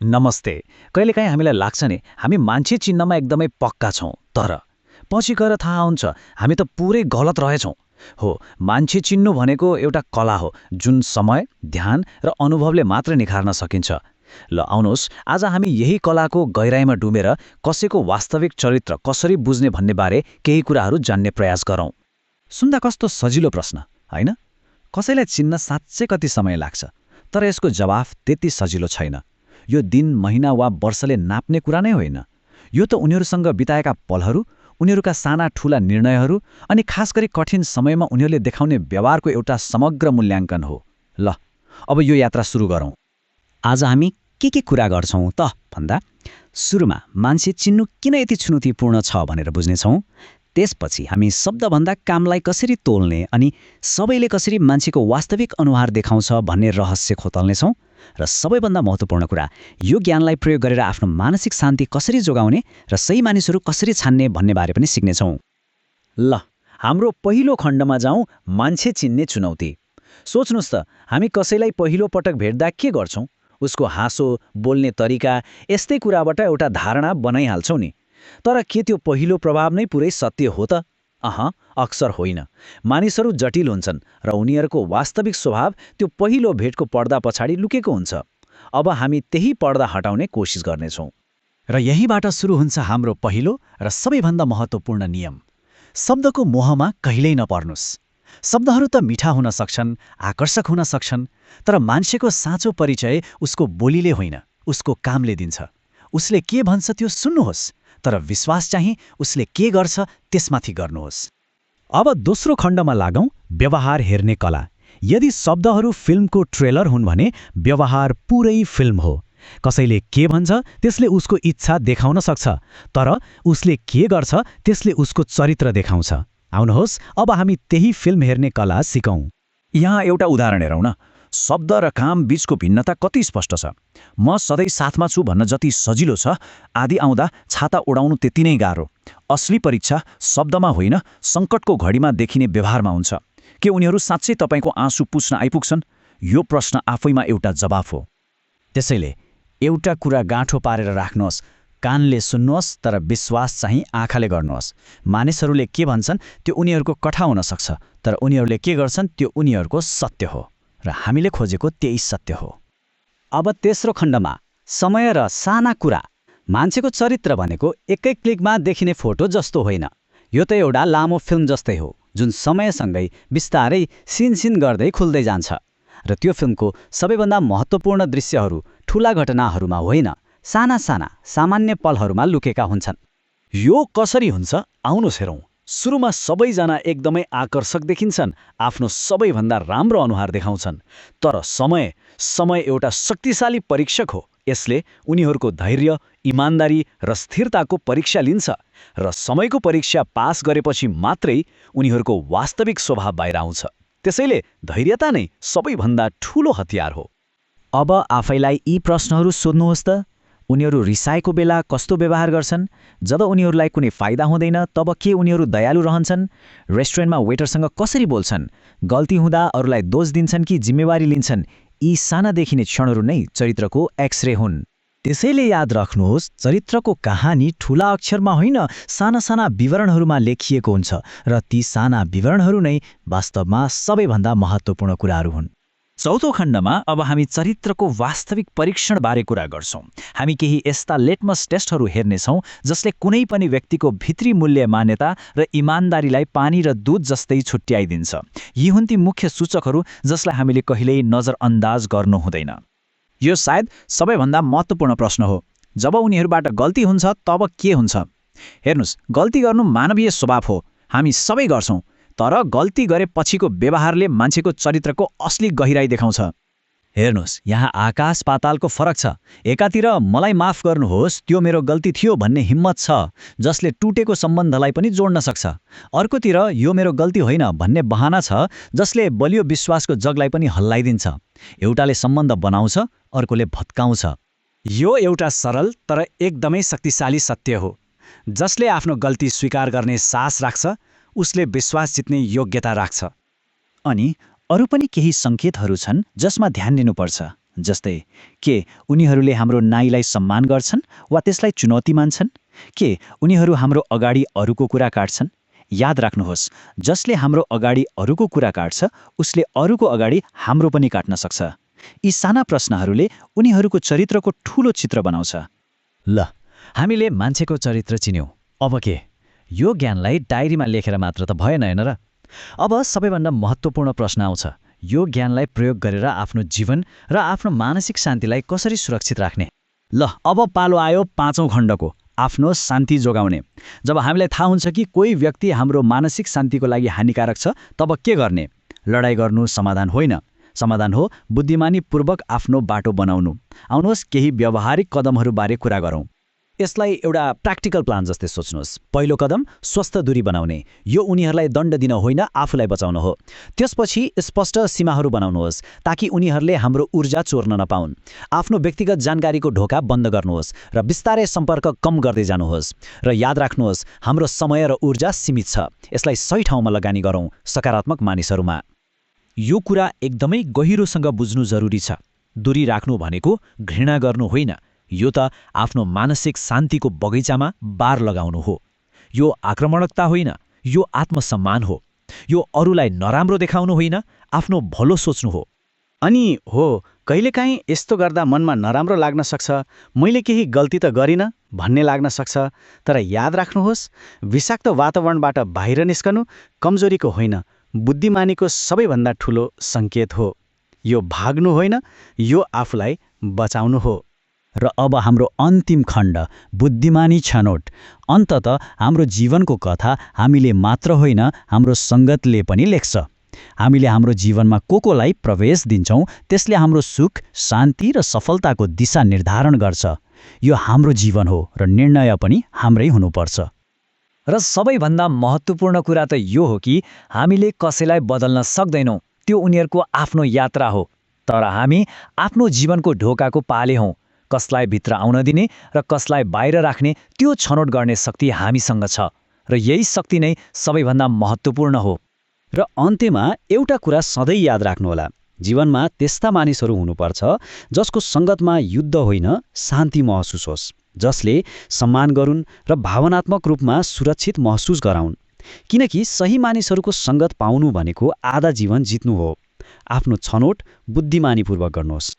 नमस्ते। कहिलेकाहीँ हामीलाई लाग्छ नि हामी मान्छे चिन्नमा एकदमै पक्का छौँ, तर पछि गएर थाहा हुन्छ हामी त पुरै गलत रहेछौँ। हो, मान्छे चिन्नु भनेको एउटा कला हो जुन समय, ध्यान र अनुभवले मात्र निखार्न सकिन्छ। ल आउनुहोस्, आज हामी यही कलाको गहिराइमा डुबेर कसैको वास्तविक चरित्र कसरी बुझ्ने भन्ने बारे केही कुराहरू जान्ने प्रयास गरौँ। सुन्दा कस्तो सजिलो प्रश्न, होइन? कसैलाई चिन्न साँच्चै कति समय लाग्छ, तर यसको जवाफ त्यति सजिलो छैन। यो दिन, महिना वा वर्षले नाप्ने कुरा नै होइन। यो त उनीहरूसँग बिताएका पलहरू, उनीहरूका साना ठूला निर्णयहरू अनि खास गरी कठिन समयमा उनीहरूले देखाउने व्यवहारको एउटा समग्र मूल्याङ्कन हो। ल, अब यो यात्रा सुरु गरौँ। आज हामी के कुरा गर्छौँ त भन्दा सुरुमा मान्छे चिन्नु किन यति चुनौतीपूर्ण छ भनेर बुझ्नेछौँ। त्यसपछि हामी शब्दभन्दा कामलाई कसरी तोल्ने अनि सबैले कसरी मान्छेको वास्तविक अनुहार देखाउँछ भन्ने रहस्य खोतल्नेछौँ। र सबैभन्दा महत्त्वपूर्ण कुरा, यो ज्ञानलाई प्रयोग गरेर आफ्नो मानसिक शान्ति कसरी जोगाउने र सही मानिसहरू कसरी छान्ने भन्ने बारे पनि सिक्नेछौँ। ल, हाम्रो पहिलो खण्डमा जाउँ, मान्छे चिन्ने चुनौती। सोच्नुहोस् त, हामी कसैलाई पहिलो पटक भेट्दा के गर्छौँ? उसको हाँसो, बोल्ने तरिका, यस्तै कुराबाट एउटा धारणा बनाइहाल्छौँ नि। तर के त्यो पहिलो प्रभाव नै पुरै सत्य हो त? अक्सर होइन। मानिसहरू जटिल हुन्छन् र उनीहरूको वास्तविक स्वभाव त्यो पहिलो भेटको पर्दा पछाडि लुकेको हुन्छ। अब हामी त्यही पर्दा हटाउने कोसिस गर्नेछौँ। र यहीबाट सुरु हुन्छ हाम्रो पहिलो र सबैभन्दा महत्त्वपूर्ण नियम। शब्दको मोहमा कहिल्यै नपर्नुस्। शब्दहरू त मिठा हुन सक्छन्, आकर्षक हुन सक्छन्, तर मान्छेको साँचो परिचय उसको बोलीले होइन, उसको कामले दिन्छ। उसले के भन्छ त्यो सुन्नुहोस्, तर विश्वास चाहिँ उसले के गर्छ त्यसमाथि गर्नुहोस्। अब दोस्रो खण्डमा लागौँ, व्यवहार हेर्ने कला। यदि शब्दहरू फिल्मको ट्रेलर हुन् भने व्यवहार पुरै फिल्म हो। कसैले के भन्छ त्यसले उसको इच्छा देखाउन सक्छ, तर उसले के गर्छ त्यसले उसको चरित्र देखाउँछ। आउनुहोस्, अब हामी त्यही फिल्म हेर्ने कला सिकौँ। यहाँ एउटा उदाहरण हेरौँ न। शब्द र काम बीचको भिन्नता कति स्पष्ट छ। म सधैँ साथमा छु भन्न जति सजिलो छ, आधी आउँदा छाता ओडाउनु त्यति नै गाह्रो। असली परीक्षा शब्दमा होइन, सङ्कटको घडीमा देखिने व्यवहारमा हुन्छ। के उनीहरू साँच्चै तपाईँको आँसु पुछ्न आइपुग्छन्? यो प्रश्न आफैमा एउटा जवाफ हो। त्यसैले एउटा कुरा गाँठो पारेर राख्नुहोस्, कानले सुन्नुहोस् तर विश्वास चाहिँ आँखाले गर्नुहोस्। मानिसहरूले के भन्छन् त्यो उनीहरूको कठा हुन सक्छ, तर उनीहरूले के गर्छन् त्यो उनीहरूको सत्य हो, र हामीले खोजेको त्यही सत्य हो। अब तेस्रो खण्डमा समय र साना कुरा। मान्छेको चरित्र भनेको एकै क्लिकमा देखिने फोटो जस्तो होइन। यो त एउटा लामो फिल्म जस्तै हो जुन समयसँगै बिस्तारै सिन गर्दै खुल्दै जान्छ। र त्यो फिल्मको सबैभन्दा महत्त्वपूर्ण दृश्यहरू ठूला घटनाहरूमा होइन, साना सामान्य पलहरूमा लुकेका हुन्छन्। यो कसरी हुन्छ? आउनुहोस् हेरौँ। सुरुमा सबैजना एकदमै आकर्षक देखिन्छन्, आफ्नो सबैभन्दा राम्रो अनुहार देखाउँछन्। तर समय एउटा शक्तिशाली परीक्षक हो। यसले उनीहरूको धैर्य, इमान्दारी र स्थिरताको परीक्षा लिन्छ, र समयको परीक्षा पास गरेपछि मात्रै उनीहरूको वास्तविक स्वभाव बाहिर आउँछ। त्यसैले धैर्यता नै सबैभन्दा ठूलो हतियार हो। अब आफैलाई यी प्रश्नहरू सोध्नुहोस् त। उनीहरू रिसाएको बेला कस्तो व्यवहार गर्छन्? जब उनीहरूलाई कुनै फाइदा हुँदैन तब के उनीहरू दयालु रहन्छन्? रेस्टुरेन्टमा वेटरसँग कसरी बोल्छन्? गल्ती हुँदा अरूलाई दोष दिन्छन् कि जिम्मेवारी लिन्छन्? यी साना देखिने क्षणहरू नै चरित्रको एक्सरे हुन्। त्यसैले याद राख्नुहोस्, चरित्रको कहानी ठूला अक्षरमा होइन, साना विवरणहरूमा लेखिएको हुन्छ, र ती साना विवरणहरू नै वास्तवमा सबैभन्दा महत्त्वपूर्ण कुराहरू हुन्। चौथो खण्डमा अब हामी चरित्रको वास्तविक परीक्षण बारे कुरा गर्छौँ। हामी केही यस्ता लेटमस टेस्टहरू हेर्नेछौँ जसले कुनै पनि व्यक्तिको भित्री मूल्य, मान्यता र इमान्दारीलाई पानी र दूध जस्तै छुट्याइदिन्छ। यी हुन् ती मुख्य सूचकहरू जसलाई हामीले कहिल्यै नजरअन्दाज गर्नु हुँदैन। यो सायद सबैभन्दा महत्त्वपूर्ण प्रश्न हो। जब उनीहरूबाट गल्ती हुन्छ तब के हुन्छ? हेर्नुहोस्, गल्ती गर्नु मानवीय स्वभाव हो, हामी सबै गर्छौँ। तर गल्ती गरेपछिको व्यवहारले मान्छेको चरित्रको असली गहिराई देखाउँछ। हेर्नुहोस्, यहाँ आकाश पातालको फरक छ। एकातिर मलाई माफ गर्नुहोस्, त्यो मेरो गल्ती थियो भन्ने हिम्मत छ, जसले टुटेको सम्बन्धलाई पनि जोड्न सक्छ। अर्कोतिर यो मेरो गल्ती होइन भन्ने बहाना छ, जसले बलियो विश्वासको जगलाई पनि हल्लाइदिन्छ। एउटाले सम्बन्ध बनाउँछ, अर्कोले भत्काउँछ। यो एउटा सरल तर एकदमै शक्तिशाली सत्य हो। जसले आफ्नो गल्ती स्वीकार गर्ने साहस राख्छ, उसले विश्वास जित्ने योग्यता राख्छ। अनि अरू पनि केही सङ्केतहरू छन् जसमा ध्यान दिनुपर्छ। जस्तै के उनीहरूले हाम्रो नाइलाई सम्मान गर्छन् वा त्यसलाई चुनौती मान्छन्? के उनीहरू हाम्रो अगाडि अरूको कुरा काट्छन्? याद राख्नुहोस्, जसले हाम्रो अगाडि अरूको कुरा काट्छ उसले अरूको अगाडि हाम्रो पनि काट्न सक्छ। यी साना प्रश्नहरूले उनीहरूको चरित्रको ठूलो चित्र बनाउँछ। ल, हामीले मान्छेको चरित्र चिन्यौँ। अब के? यो ज्ञानलाई डायरीमा लेखेर मात्र त भएन हैन र? अब सबैभन्दा महत्त्वपूर्ण प्रश्न आउँछ, यो ज्ञानलाई प्रयोग गरेर आफ्नो जीवन र आफ्नो मानसिक शान्तिलाई कसरी सुरक्षित राख्ने? ल, अब पालो आयो 5औं खण्डको, आफ्नो शान्ति जोगाउने। जब हामीलाई थाहा हुन्छ कि कोही व्यक्ति हाम्रो मानसिक शान्तिको लागि हानिकारक छ, तब के गर्ने? लडाईँ गर्नु समाधान होइन। समाधान हो बुद्धिमानीपूर्वक आफ्नो बाटो बनाउनु। आउनुहोस् केही व्यावहारिक कदमहरूबारे कुरा गरौँ। यसलाई एउटा प्र्याक्टिकल प्लान जस्तै सोच्नुहोस्। पहिलो कदम स्वस्थ दूरी बनाउने। यो उनीहरूलाई दण्ड दिन होइन, आफूलाई बचाउन हो। त्यसपछि स्पष्ट सीमाहरू बनाउनुहोस् ताकि उनीहरूले हाम्रो ऊर्जा चोर्न नपाउन्। आफ्नो व्यक्तिगत जानकारीको ढोका बन्द गर्नुहोस् र बिस्तारै सम्पर्क कम गर्दै जानुहोस्। र याद राख्नुहोस्, हाम्रो समय र ऊर्जा सीमित छ। यसलाई सही ठाउँमा लगानी गरौँ, सकारात्मक मानिसहरूमा। यो कुरा एकदमै गहिरोसँग बुझ्नु जरुरी छ। दूरी राख्नु भनेको घृणा गर्नु होइन, यो त आफ्नो मानसिक शान्तिको बगैँचामा बार लगाउनु हो। यो आक्रमणकता होइन, यो आत्मसम्मान हो। यो अरूलाई नराम्रो देखाउनु होइन, आफ्नो भलो सोच्नु हो। अनि हो, कहिलेकाहीँ यस्तो गर्दा मनमा नराम्रो लाग्न सक्छ, मैले केही गल्ती त गरिनँ भन्ने लाग्न सक्छ। तर याद राख्नुहोस्, विषाक्त वातावरणबाट बाहिर निस्कनु कमजोरीको होइन, बुद्धिमानीको सबैभन्दा ठूलो सङ्केत हो। यो भाग्नु होइन, यो आफूलाई बचाउनु हो। र अब हाम्रो अन्तिम खण्ड, बुद्धिमानी छनौट। अन्ततः हाम्रो जीवनको कथा हामीले मात्र होइन, हाम्रो सङ्गतले पनि लेख्छ। हामीले हाम्रो जीवनमा कोलाई प्रवेश दिन्छौँ, त्यसले हाम्रो सुख, शान्ति र सफलताको दिशा निर्धारण गर्छ। यो हाम्रो जीवन हो र निर्णय पनि हाम्रै हुनुपर्छ। र सबैभन्दा महत्त्वपूर्ण कुरा त यो हो कि हामीले कसैलाई बदल्न सक्दैनौँ, त्यो उनीहरूको आफ्नो यात्रा हो। तर हामी आफ्नो जीवनको ढोकाको पाले हौँ। कसलाई भित्र आउन दिने र कसलाई बाहिर राख्ने, त्यो छनौट गर्ने शक्ति हामीसँग छ। र यही शक्ति नै सबैभन्दा महत्त्वपूर्ण हो। र अन्त्यमा एउटा कुरा सधैँ याद राख्नुहोला, जीवनमा त्यस्ता मानिसहरू हुनुपर्छ जसको सङ्गतमा युद्ध होइन, शान्ति महसुस होस्, जसले सम्मान गरून् र भावनात्मक रूपमा सुरक्षित महसुस गराउन्। किनकि सही मानिसहरूको सङ्गत पाउनु भनेको आधा जीवन जित्नु हो। आफ्नो छनौट बुद्धिमानीपूर्वक गर्नुहोस्।